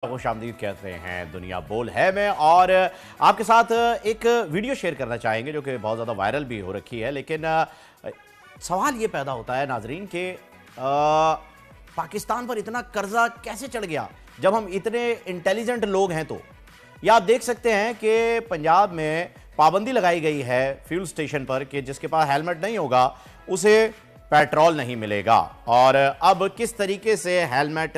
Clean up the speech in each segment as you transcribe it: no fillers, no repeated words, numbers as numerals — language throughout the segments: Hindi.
खुशामदीद कहते हैं दुनिया बोल है में। और आपके साथ एक वीडियो शेयर करना चाहेंगे जो कि बहुत ज़्यादा वायरल भी हो रखी है, लेकिन सवाल ये पैदा होता है नाजरीन कि पाकिस्तान पर इतना कर्जा कैसे चढ़ गया जब हम इतने इंटेलिजेंट लोग हैं। तो या आप देख सकते हैं कि पंजाब में पाबंदी लगाई गई है फ्यूल स्टेशन पर कि जिसके पास हेलमेट नहीं होगा उसे पेट्रोल नहीं मिलेगा। और अब किस तरीके से हेलमेट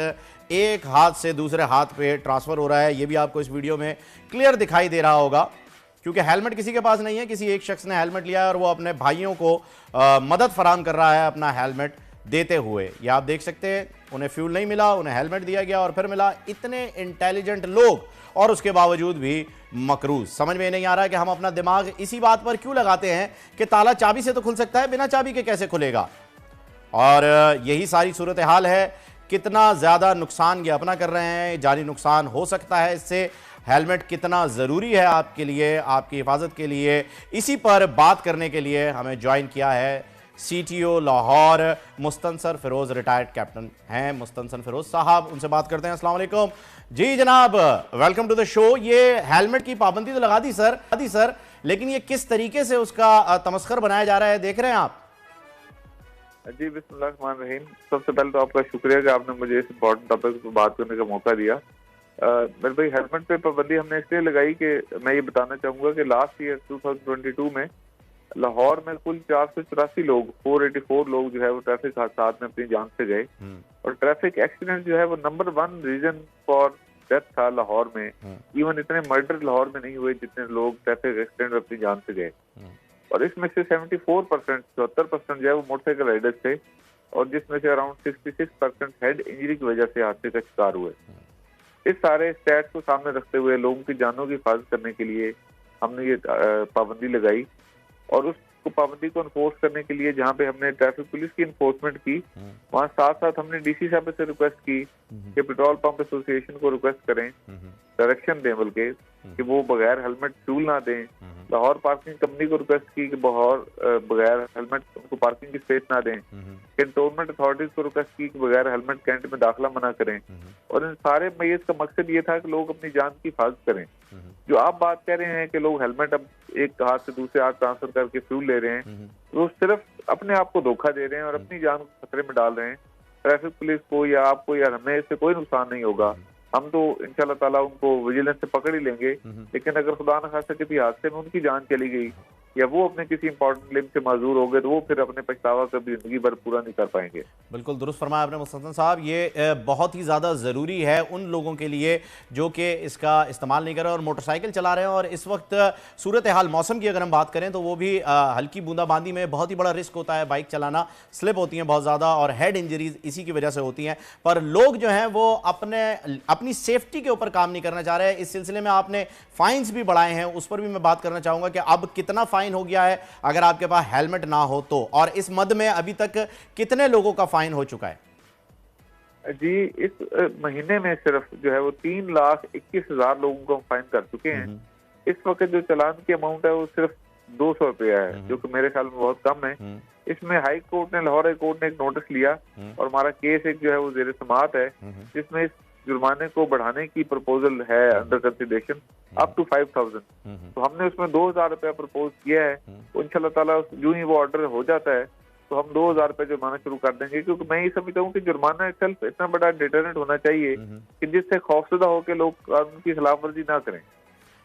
एक हाथ से दूसरे हाथ पे ट्रांसफर हो रहा है ये भी आपको इस वीडियो में क्लियर दिखाई दे रहा होगा, क्योंकि हेलमेट किसी के पास नहीं है, किसी एक शख्स ने हेलमेट लिया है और वो अपने भाइयों को मदद फराहम कर रहा है अपना हेलमेट देते हुए। ये आप देख सकते हैं, उन्हें फ्यूल नहीं मिला, उन्हें हेलमेट दिया गया और फिर मिला। इतने इंटेलिजेंट लोग और उसके बावजूद भी मकरूज। समझ में नहीं आ रहा है कि हम अपना दिमाग इसी बात पर क्यों लगाते हैं कि ताला चाबी से तो खुल सकता है, बिना चाबी के कैसे खुलेगा। और यही सारी सूरत हाल है। कितना ज़्यादा नुकसान ये अपना कर रहे हैं, जानी नुकसान हो सकता है इससे। हेलमेट कितना ज़रूरी है आपके लिए, आपकी हिफाजत के लिए, इसी पर बात करने के लिए हमें ज्वाइन किया है CTO Lahore Mustansar Firoz, retired captain हैं मुस्तनसर फिरोज़ साहब। उनसे बात करते हैं। अस्सलाम वालेकुम जी जनाब, वेलकम टू द शो। ये हेलमेट की पाबंदी तो लगा दी सर, लेकिन ये किस तरीके से उसका तमस्खर बनाया जा रहा है देख रहे हैं आप? जी बिस्मिल्लाहिर्रहमानिर्रहीम। सबसे पहले तो आपका शुक्रिया कि आपने मुझे इस इम्पोर्टेंट टॉपिक पर बात करने का मौका दिया। मेरे भाई, हेलमेट पे पाबंदी हमने इसलिए लगाई कि मैं ये बताना चाहूँगा कि लास्ट ईयर 2022 में लाहौर में कुल 484 लोग 484 लोग जो है वो ट्रैफिक हादसात में अपनी जान से गए। और ट्रैफिक एक्सीडेंट जो है वो नंबर 1 रीजन फॉर डेथ था लाहौर में। इवन इतने मर्डर लाहौर में नहीं हुए जितने लोग ट्रैफिक एक्सीडेंट में अपनी जान से गए। और इसमें से 74% 74% जो है वो मोटरसाइकिल राइडर्स थे, और जिसमें से अराउंड 66% हेड इंजरी की वजह से हादसे का शिकार हुए। इस सारे स्टैट्स को सामने रखते हुए लोगों की जानों की हिफाजत करने के लिए हमने ये पाबंदी लगाई। और उस पाबंदी को इन्फोर्स करने के लिए जहाँ पे हमने ट्रैफिक पुलिस की इन्फोर्समेंट की, वहाँ साथ साथ हमने DC साहब से रिक्वेस्ट की कि पेट्रोल पंप एसोसिएशन को रिक्वेस्ट करें, डायरेक्शन दें बल्कि कि वो बगैर हेलमेट फ्यूल ना दें। लाहौर पार्किंग कंपनी को रिक्वेस्ट की कि बगैर हेलमेट उनको पार्किंग की स्पेस ना दें। कैंटोनमेंट अथॉरिटीज को रिक्वेस्ट की कि बगैर हेलमेट कैंट में दाखिला मना करें। और इन सारे मैयस का मकसद ये था कि लोग अपनी जान की हिफाजत करें। जो आप बात कह रहे हैं कि लोग हेलमेट अब एक हाथ से दूसरे हाथ ट्रांसफर करके फ्यूल ले रहे हैं, वो सिर्फ अपने आप को धोखा दे रहे हैं और अपनी जान को खतरे में डाल रहे हैं। ट्रैफिक पुलिस को या आपको या हमें इससे कोई नुकसान नहीं होगा। हम तो इंशाल्लाह ताला उनको विजिलेंस से पकड़ ही लेंगे, लेकिन अगर खुदा न खास्ता किसी हादसे में उनकी जान चली गई या वो अपने किसी इंपॉर्टेंट लिंक से माजूर हो गए तो वो फिर अपने पछतावा कभी जिंदगी भर पूरा नहीं कर पाएंगे। बिल्कुल दुरुस्त फरमाया आपने मुस्तफा साहब। ये बहुत ही ज़्यादा ज़रूरी है उन लोगों के लिए जो कि इसका इस्तेमाल नहीं कर रहे और मोटरसाइकिल चला रहे हैं। और इस वक्त सूरत हाल मौसम की अगर हम बात करें तो वो भी हल्की बूंदाबांदी में बहुत ही बड़ा रिस्क होता है। बाइक चलाना, स्लिप होती हैं बहुत ज़्यादा और हेड इंजरीज इसी की वजह से होती हैं। पर लोग जो हैं वो अपनी सेफ्टी के ऊपर काम नहीं करना चाह रहे हैं। इस सिलसिले में आपने फाइन्स भी बढ़ाए हैं, उस पर भी मैं बात करना चाहूँगा कि अब कितना फाइन हो गया है अगर आपके पास हेलमेट ना हो तो, और इस मद में अभी तक कितने लोगों का फाइन हो चुका है? जी, इस महीने में सिर्फ जो है वो 3,21,000 लोगों को हम फाइन कर चुके हैं। इस वक्त जो चालान की अमाउंट है वो सिर्फ 200 रुपया है, जो कि मेरे ख्याल में बहुत कम है। इसमें हाई कोर्ट ने, लाहौर हाई कोर्ट ने एक नोटिस लिया और हमारा केस एक जो है वो जेर समाअत है, जिसमें इस जुर्माने को बढ़ाने की प्रपोजल है अंडर कंसिडरेशन अप टू 5,000। तो हमने उसमें 2,000 रुपया प्रपोज किया है। तो इंशाल्लाह ताला जो ही वो ऑर्डर हो जाता है तो हम 2,000 रुपये जुर्माना शुरू कर देंगे, क्योंकि मैं ये समझता हूँ कि जुर्माना सेल्फ इतना बड़ा डिटरेंट होना चाहिए कि जिससे खौफजदा होकर लोग कानून की खिलाफ वर्जी ना करें।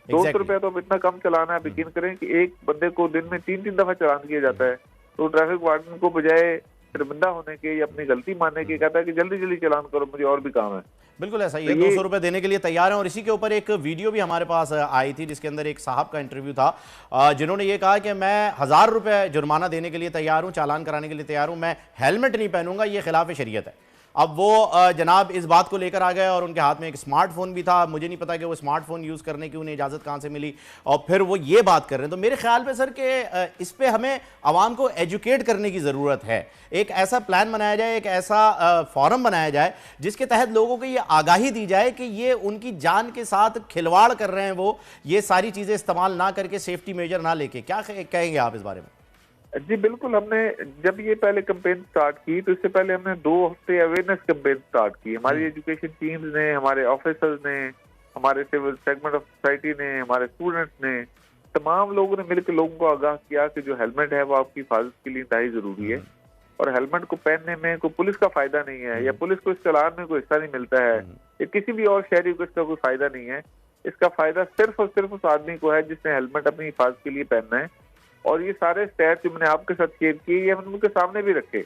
200 रुपया तो अब इतना कम चलाना है। यकीन करें कि एक बंदे को दिन में 3-3 दफा चालान किया जाता है, तो ट्रैफिक वार्डन को बजाय शर्मिंदा होने के या अपनी गलती मानने के कहता है कि जल्दी जल्दी चालान करो, मुझे और भी काम है। बिल्कुल ऐसा ही है। 200 रुपए देने के लिए तैयार हैं। और इसी के ऊपर एक वीडियो भी हमारे पास आई थी जिसके अंदर एक साहब का इंटरव्यू था जिन्होंने ये कहा कि मैं 1,000 रुपए जुर्माना देने के लिए तैयार हूं, चालान कराने के लिए तैयार हूं, मैं हेलमेट नहीं पहनूंगा, ये खिलाफ शरीयत है। अब वो जनाब इस बात को लेकर आ गए और उनके हाथ में एक स्मार्टफोन भी था। मुझे नहीं पता कि वो स्मार्टफोन यूज़ करने की उन्हें इजाज़त कहाँ से मिली, और फिर वो ये बात कर रहे हैं। तो मेरे ख्याल में सर कि इस पे हमें आवाम को एजुकेट करने की ज़रूरत है। एक ऐसा प्लान बनाया जाए, एक ऐसा फोरम बनाया जाए जिसके तहत लोगों को ये आगाही दी जाए कि ये उनकी जान के साथ खिलवाड़ कर रहे हैं, वो ये सारी चीज़ें इस्तेमाल ना करके, सेफ्टी मेजर ना लेके। क्या कहेंगे आप इस बारे में? जी बिल्कुल, हमने जब ये पहले कैंपेन स्टार्ट की तो इससे पहले हमने 2 हफ्ते अवेयरनेस कैंपेन स्टार्ट की। हमारी एजुकेशन टीम्स ने, हमारे ऑफिसर्स ने, हमारे सिविल सेगमेंट ऑफ सोसाइटी ने, हमारे स्टूडेंट्स ने, तमाम लोगों ने मिलकर लोगों को आगाह किया कि जो हेलमेट है वो आपकी हिफाजत के लिए इंतहाई जरूरी है और हेलमेट को पहनने में कोई पुलिस का फायदा नहीं है या पुलिस को इस चालान में कोई हिस्सा नहीं मिलता है या किसी भी और शहरी को इसका कोई फायदा नहीं है। इसका फायदा सिर्फ और सिर्फ उस आदमी को है जिसने हेलमेट अपनी हिफाजत के लिए पहनना है। और ये सारे स्टैट्स जो मैंने आपके साथ शेयर किए ये हमने उनके सामने भी रखे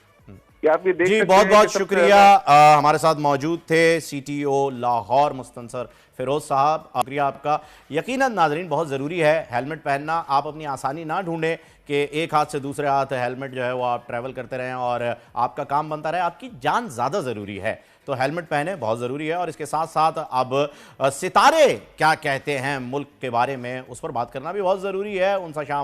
कि आप ये देख जी, सकते बहुत हैं बहुत कि सबसे शुक्रिया। ज्यादा हमारे साथ मौजूद थे सीटीओ लाहौर मुस्तनसर फिरोज साहब, शुक्रिया आपका। यकीनन नाजरीन, बहुत ज़रूरी है हेलमेट पहनना। आप अपनी आसानी ना ढूंढें कि एक हाथ से दूसरे हाथ हेलमेट जो है वो आप ट्रैवल करते रहें और आपका काम बनता रहे। आपकी जान ज़्यादा ज़रूरी है, तो हेलमेट पहने बहुत ज़रूरी है। और इसके साथ साथ अब सितारे क्या कहते हैं मुल्क के बारे में, उस पर बात करना भी बहुत ज़रूरी है। उनसा शाह